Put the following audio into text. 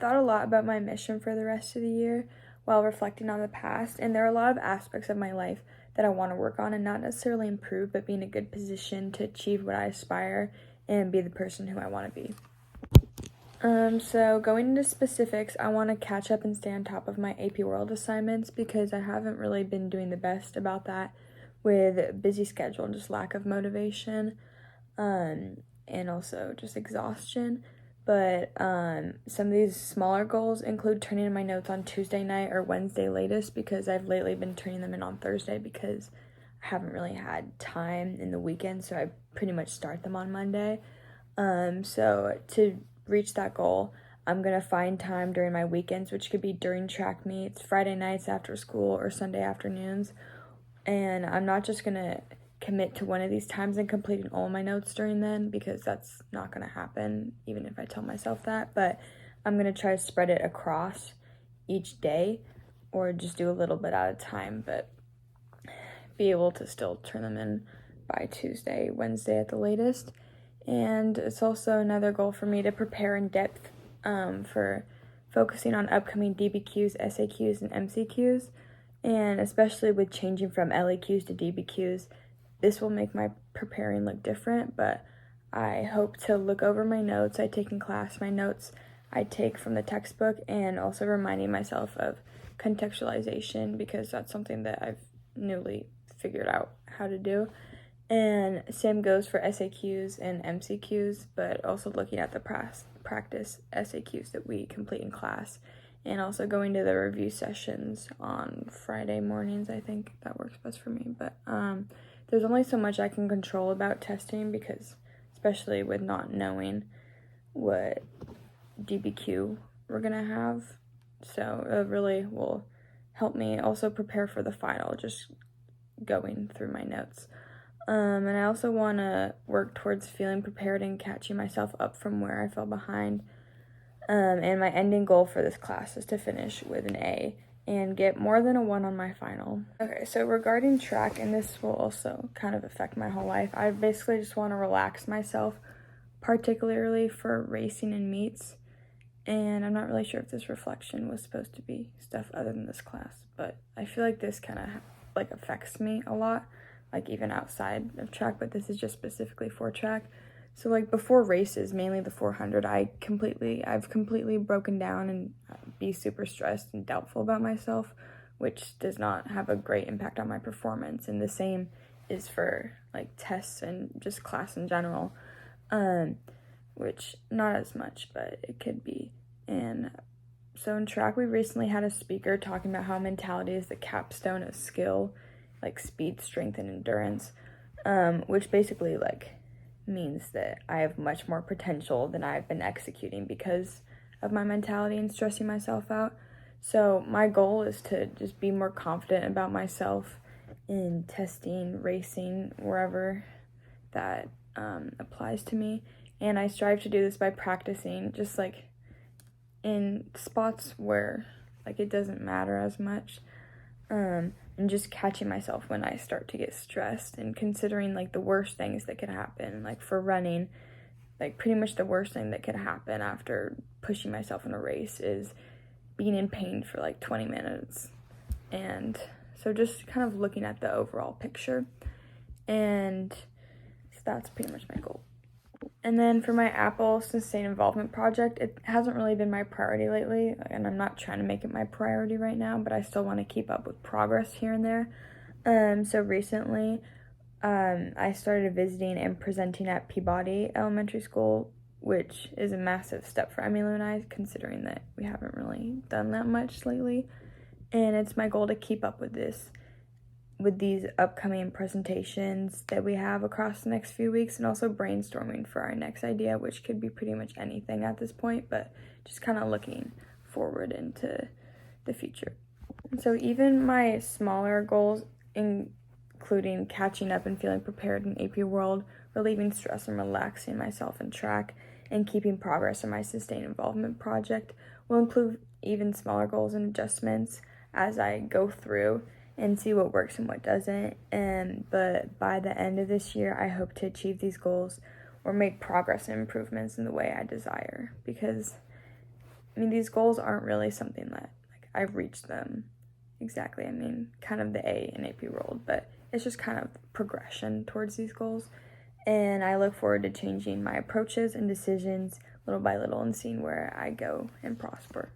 thought a lot about my mission for the rest of the year while reflecting on the past, and there are a lot of aspects of my life that I want to work on and not necessarily improve, but be in a good position to achieve what I aspire and be the person who I want to be. So going into specifics, I want to catch up and stay on top of my AP World assignments because I haven't really been doing the best about that with busy schedule and just lack of motivation, and also just exhaustion. But some of these smaller goals include turning in my notes on Tuesday night or Wednesday latest, because I've lately been turning them in on Thursday because I haven't really had time in the weekend, so I pretty much start them on Monday. So to reach that goal, I'm going to find time during my weekends, which could be during track meets, Friday nights after school, or Sunday afternoons. And I'm not just going to commit to one of these times and completing all my notes during then, because that's not going to happen, even if I tell myself that. But I'm going to try to spread it across each day, or just do a little bit at a time, but be able to still turn them in by Tuesday, Wednesday at the latest. And it's also another goal for me to prepare in depth for focusing on upcoming DBQs, SAQs, and MCQs. And especially with changing from LAQs to DBQs, this will make my preparing look different, but I hope to look over my notes I take in class, my notes I take from the textbook, and also reminding myself of contextualization, because that's something that I've newly figured out how to do. And same goes for SAQs and MCQs, but also looking at the practice SAQs that we complete in class, and also going to the review sessions on Friday mornings. I think that works best for me. But there's only so much I can control about testing, because especially with not knowing what DBQ we're gonna have. So it really will help me also prepare for the final, just going through my notes. And I also want to work towards feeling prepared and catching myself up from where I fell behind. And my ending goal for this class is to finish with an A and get more than a 1 on my final. Okay, so regarding track, and this will also kind of affect my whole life, I basically just want to relax myself, particularly for racing and meets. And I'm not really sure if this reflection was supposed to be stuff other than this class, but I feel like this kind of like affects me a lot, like even outside of track, but this is just specifically for track. So like before races, mainly the 400, I've completely broken down and be super stressed and doubtful about myself, which does not have a great impact on my performance. And the same is for like tests and just class in general, which not as much, but it could be. And so in track, we recently had a speaker talking about how mentality is the capstone of skill, like speed, strength, and endurance, which basically like means that I have much more potential than I've been executing because of my mentality and stressing myself out. So my goal is to just be more confident about myself in testing, racing, wherever that applies to me. And I strive to do this by practicing just like in spots where like it doesn't matter as much, and just catching myself when I start to get stressed and considering like the worst things that could happen. Like for running, like pretty much the worst thing that could happen after pushing myself in a race is being in pain for like 20 minutes. And so just kind of looking at the overall picture, and so that's pretty much my goal. And then for my Apple Sustained Involvement project, it hasn't really been my priority lately, and I'm not trying to make it my priority right now, but I still want to keep up with progress here and there. So recently, I started visiting and presenting at Peabody Elementary School, which is a massive step for Emily and I, considering that we haven't really done that much lately. And it's my goal to keep up with these upcoming presentations that we have across the next few weeks, and also brainstorming for our next idea, which could be pretty much anything at this point, but just kind of looking forward into the future. And so even my smaller goals, including catching up and feeling prepared in AP World, relieving stress and relaxing myself in track, and keeping progress in my Sustained Involvement project, will include even smaller goals and adjustments as I go through and see what works and what doesn't. But by the end of this year, I hope to achieve these goals or make progress and improvements in the way I desire, because I mean, these goals aren't really something that, like, I've reached them exactly. I mean, kind of the A in AP World, but it's just kind of progression towards these goals. And I look forward to changing my approaches and decisions little by little and seeing where I go and prosper.